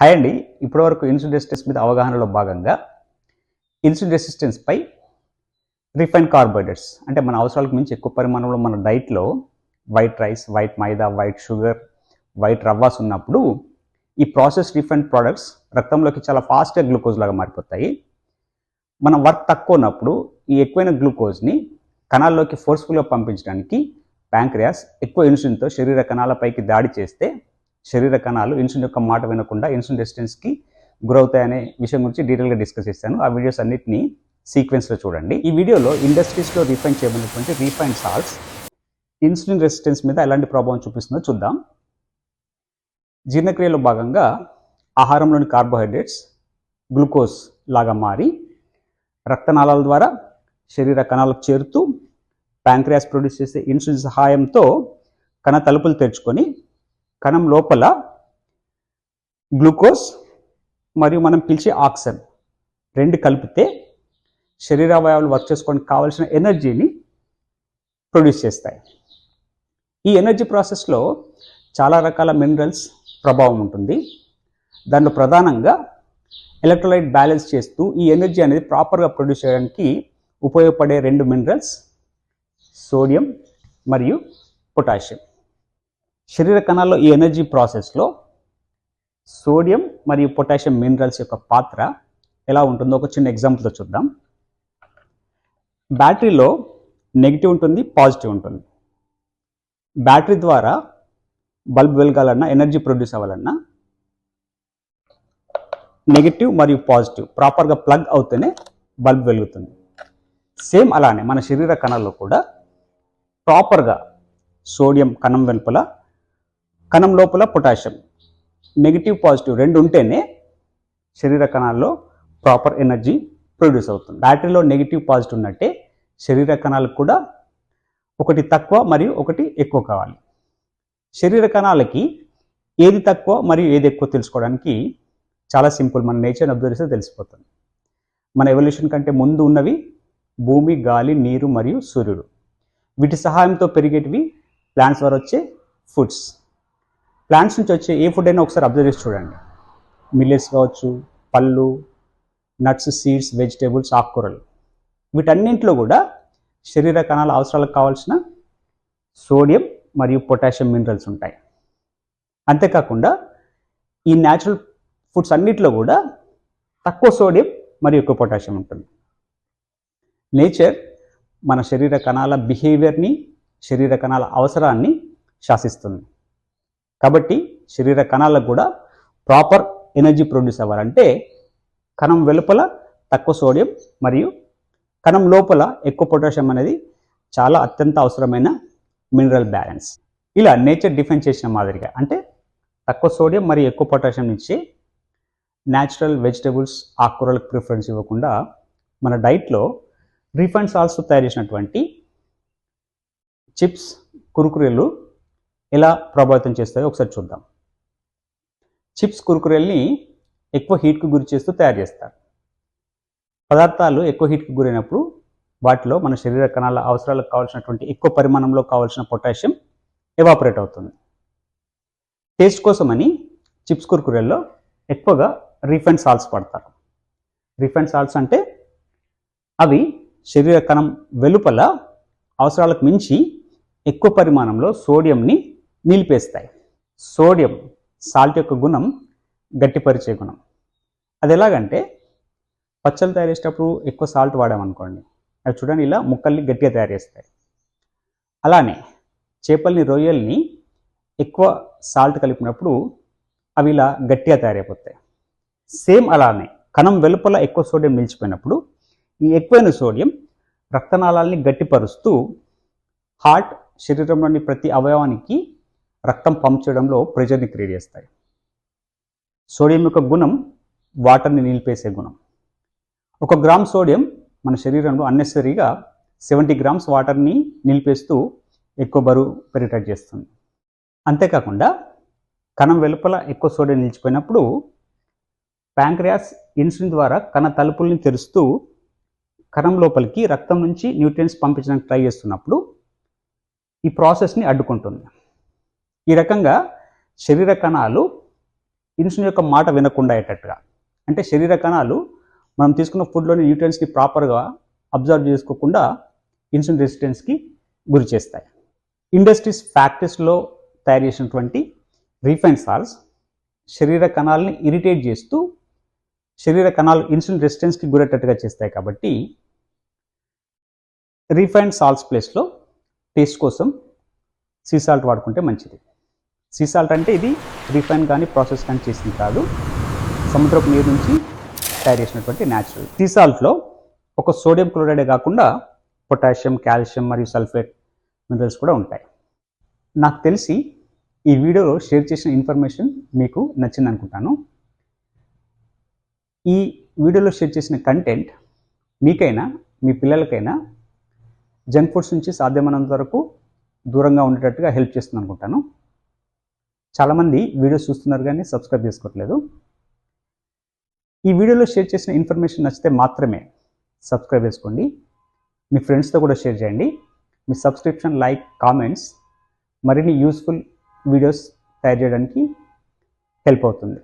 Hi అండి. ఇప్పటివరకు insulin resistance మీద అవగాహనలో భాగంగా ఇన్సులిన్ రెసిస్టెన్స్ పై రిఫైన్డ్ కార్బోహైడ్రేట్స్ అంటే మన అవసరాలకు మించి ఎక్కువ పరిమాణంలో మన డైట్లో వైట్ రైస్, వైట్ మైదా, వైట్ షుగర్, వైట్ రవ్వాస్ ఉన్నప్పుడు ఈ ప్రాసెస్ రిఫైన్డ్ ప్రోడక్ట్స్ రక్తంలోకి చాలా ఫాస్ట్గా గ్లూకోజ్ లాగా మారిపోతాయి. మనం వర్క్ తక్కువ ఉన్నప్పుడు ఈ ఎక్కువైన గ్లూకోజ్ని కణాల్లోకి ఫోర్స్ఫుల్గా పంపించడానికి ప్యాంక్రియాస్ ఎక్కువ ఇన్సులిన్తో శరీర కణాలపైకి దాడి చేస్తే శరీర కణాలు ఇన్సులిన్ యొక్క మాట వినకుండా ఇన్సులిన్ రెసిస్టెన్స్కి గురవుతాయనే విషయం గురించి డీటెయిల్గా డిస్కస్ చేశాను. ఆ వీడియోస్ అన్నిటిని సీక్వెన్స్లో చూడండి. ఈ వీడియోలో ఇండస్ట్రీస్లో రిఫైన్ చేయబడినటువంటి రిఫైన్డ్ సాల్ట్స్ ఇన్సులిన్ రెసిస్టెన్స్ మీద ఎలాంటి ప్రభావం చూపిస్తుందో చూద్దాం. జీర్ణక్రియలో భాగంగా ఆహారంలోని కార్బోహైడ్రేట్స్ గ్లూకోజ్ లాగా మారి రక్తనాళాల ద్వారా శరీర కణాలకు చేరుతూ ప్యాంక్రియాస్ ప్రొడ్యూస్ చేసే ఇన్సులిన్ సహాయంతో కణ తలుపులు తెరుచుకొని కణం లోపల గ్లూకోజ్ మరియు మనం పిలిచే ఆక్సిజన్ రెండు కలిపితే శరీరావయవాలు వర్క్ చేసుకోవడానికి కావాల్సిన ఎనర్జీని ప్రొడ్యూస్ చేస్తాయి. ఈ ఎనర్జీ ప్రాసెస్లో చాలా రకాల మినరల్స్ ప్రభావం ఉంటుంది. దాంట్లో ప్రధానంగా ఎలక్ట్రోలైట్ బ్యాలెన్స్ చేస్తూ ఈ ఎనర్జీ అనేది ప్రాపర్గా ప్రొడ్యూస్ చేయడానికి ఉపయోగపడే రెండు మినరల్స్ సోడియం మరియు పొటాషియం. శరీర కణాల్లో ఈ ఎనర్జీ ప్రాసెస్లో సోడియం మరియు పొటాషియం మినరల్స్ యొక్క పాత్ర ఎలా ఉంటుందో ఒక చిన్న ఎగ్జాంపుల్తో చూద్దాం. బ్యాటరీలో నెగిటివ్ ఉంటుంది, పాజిటివ్ ఉంటుంది. బ్యాటరీ ద్వారా బల్బ్ వెలగాలన్నా, ఎనర్జీ ప్రొడ్యూస్ అవ్వాలన్నా నెగిటివ్ మరియు పాజిటివ్ ప్రాపర్గా ప్లగ్ అవుతూనే బల్బ్ వెలుగుతుంది. సేమ్ అలానే మన శరీర కణాల్లో కూడా ప్రాపర్గా సోడియం కణం వెలుపల, కణం లోపల పొటాషియం నెగిటివ్ పాజిటివ్ రెండు ఉంటేనే శరీర కణాల్లో ప్రాపర్ ఎనర్జీ ప్రొడ్యూస్ అవుతుంది. బ్యాటరీలో నెగిటివ్ పాజిటివ్ ఉన్నట్టే శరీర కణాలకు కూడా ఒకటి తక్కువ మరియు ఒకటి ఎక్కువ కావాలి. శరీర కణాలకి ఏది తక్కువ మరియు ఏది ఎక్కువ తెలుసుకోవడానికి చాలా సింపుల్. మన నేచర్ని అబ్జర్వ్ చేస్తే తెలిసిపోతుంది. మన ఎవల్యూషన్ కంటే ముందు ఉన్నవి భూమి, గాలి, నీరు మరియు సూర్యుడు. వీటి సహాయంతో పెరిగేటివి ప్లాంట్స్ ద్వారా వచ్చే ఫుడ్స్. ప్లాంట్స్ నుంచి వచ్చే ఏ ఫుడ్ అయినా ఒకసారి అబ్జర్వ్ చేసి చూడండి. మిల్లెట్స్ కావచ్చు, పళ్ళు, నట్స్, సీడ్స్, వెజిటేబుల్స్, ఆకుకూరలు, వీటన్నింటిలో కూడా శరీర కణాల అవసరాలకు కావాల్సిన సోడియం మరియు పొటాషియం మినరల్స్ ఉంటాయి. అంతేకాకుండా ఈ న్యాచురల్ ఫుడ్స్ అన్నిటిలో కూడా తక్కువ సోడియం మరియు ఎక్కువ పొటాషియం ఉంటుంది. నేచర్ మన శరీర కణాల బిహేవియర్ని, శరీర కణాల అవసరాన్ని శాసిస్తుంది. కాబట్టి శరీర కణాలకు కూడా ప్రాపర్ ఎనర్జీ ప్రొడ్యూస్ అవ్వాలంటే కణం వెలుపల తక్కువ సోడియం మరియు కణం లోపల ఎక్కువ పొటాషియం అనేది చాలా అత్యంత అవసరమైన మినరల్ బ్యాలెన్స్. ఇలా నేచర్ డిఫైన్ చేసిన మాదిరిగా అంటే తక్కువ సోడియం మరియు ఎక్కువ పొటాషియం ఇచ్చే న్యాచురల్ వెజిటేబుల్స్, ఆకుకూరలకు ప్రిఫరెన్స్ ఇవ్వకుండా మన డైట్లో రిఫైన్డ్ సాల్ట్స్తో తయారు చేసినటువంటి చిప్స్, కురుకురేలు ఎలా ప్రభావితం చేస్తాయో ఒకసారి చూద్దాం. చిప్స్, కురుకురేల్ని ఎక్కువ హీట్కు గురి చేస్తూ తయారు చేస్తారు. పదార్థాలు ఎక్కువ హీట్కి గురైనప్పుడు వాటిలో మన శరీర కణాల అవసరాలకు కావాల్సినటువంటి ఎక్కువ పరిమాణంలో కావాల్సిన పొటాషియం ఎవాపరేట్ అవుతుంది. టేస్ట్ కోసమని చిప్స్, కురుకురేల్లో ఎక్కువగా రిఫైన్డ్ సాల్ట్స్ పడతారు. రిఫైన్డ్ సాల్ట్స్ అంటే అవి శరీర కణం వెలుపల అవసరాలకు మించి ఎక్కువ పరిమాణంలో సోడియంని నిలిపేస్తాయి. సోడియం సాల్ట్ యొక్క గుణం గట్టిపరిచే గుణం. అది ఎలాగంటే పచ్చళ్ళు తయారు చేసేటప్పుడు ఎక్కువ సాల్ట్ వాడామనుకోండి, అవి చూడండి ఇలా ముక్కల్ని గట్టిగా తయారు చేస్తాయి. అలానే చేపల్ని, రొయ్యల్ని ఎక్కువ సాల్ట్ కలిపినప్పుడు అవి ఇలా గట్టిగా తయారైపోతాయి. సేమ్ అలానే కణం వెలుపల ఎక్కువ సోడియం నిలిచిపోయినప్పుడు ఈ ఎక్కువైన సోడియం రక్తనాళాలని గట్టిపరుస్తూ హార్ట్, శరీరంలోని ప్రతి అవయవానికి రక్తం పంప్ చేయడంలో ప్రెషర్ని క్రియేట్ చేస్తాయి. సోడియం యొక్క గుణం వాటర్ని నిలిపేసే గుణం. 1 గ్రామ్ సోడియం మన శరీరంలో అన్నెసరీగా 70 గ్రామ్స్ వాటర్ని నిలిపేస్తూ ఎక్కువ బరువు పెరిగేటట్టు చేస్తుంది. అంతేకాకుండా కణం వెలుపల ఎక్కువ సోడియం నిలిచిపోయినప్పుడు ప్యాంక్రియాస్ ఇన్సులిన్ ద్వారా కణ తలుపుల్ని తెరుస్తూ కణం లోపలికి రక్తం నుంచి న్యూట్రియన్స్ పంపించడానికి ట్రై చేస్తున్నప్పుడు ఈ ప్రాసెస్ని అడ్డుకుంటుంది. ఈ రకంగా శరీర కణాలు ఇన్సులిన్ యొక్క మాట వినకుండా అయ్యేటట్టుగా. అంటే శరీర కణాలు మనం తీసుకున్న ఫుడ్లోని న్యూట్రియన్స్ని ప్రాపర్గా అబ్జర్వ్ చేసుకోకుండా ఇన్సులిన్ రెసిస్టెన్స్కి గురి చేస్తాయి. ఇండస్ట్రీస్ ఫ్యాక్టరీస్లో తయారు చేసినటువంటి రీఫైన్ సాల్ట్స్ శరీర కణాలని ఇరిటేట్ చేస్తూ శరీర కణాలు ఇన్సులిన్ రెసిస్టెన్స్కి గురేటట్టుగా చేస్తాయి. కాబట్టి రీఫైన్డ్ సాల్ట్స్ ప్లేస్లో టేస్ట్ కోసం సీ సాల్ట్ వాడుకుంటే మంచిది. సీ సాల్ట్ అంటే ఇది రీఫైన్ కానీ ప్రాసెస్ కానీ చేసింది కాదు, సముద్రపు నీరు నుంచి తయారు చేసినటువంటి న్యాచురల్. సీ సాల్ట్లో ఒక సోడియం క్లోరైడే కాకుండా పొటాషియం, కాల్షియం మరియు సల్ఫేట్ మినరల్స్ కూడా ఉంటాయి. నాకు తెలిసి ఈ వీడియోలో షేర్ చేసిన ఇన్ఫర్మేషన్ మీకు నచ్చింది అనుకుంటాను. ఈ వీడియోలో షేర్ చేసిన కంటెంట్ మీకైనా మీ పిల్లలకైనా జంక్ ఫుడ్స్ నుంచి సాధ్యమైనంత వరకు దూరంగా ఉండేటట్టుగా హెల్ప్ చేస్తుంది అనుకుంటాను. చాలామంది వీడియోస్ చూస్తున్నారు కానీ సబ్స్క్రైబ్ చేసుకోవట్లేదు. ఈ వీడియోలో షేర్ చేసిన ఇన్ఫర్మేషన్ నచ్చితే మాత్రమే సబ్స్క్రైబ్ చేసుకోండి. మీ ఫ్రెండ్స్తో కూడా షేర్ చేయండి. మీ సబ్స్క్రిప్షన్, లైక్, కామెంట్స్ మరిన్ని యూస్ఫుల్ వీడియోస్ తయారు చేయడానికి హెల్ప్ అవుతుంది.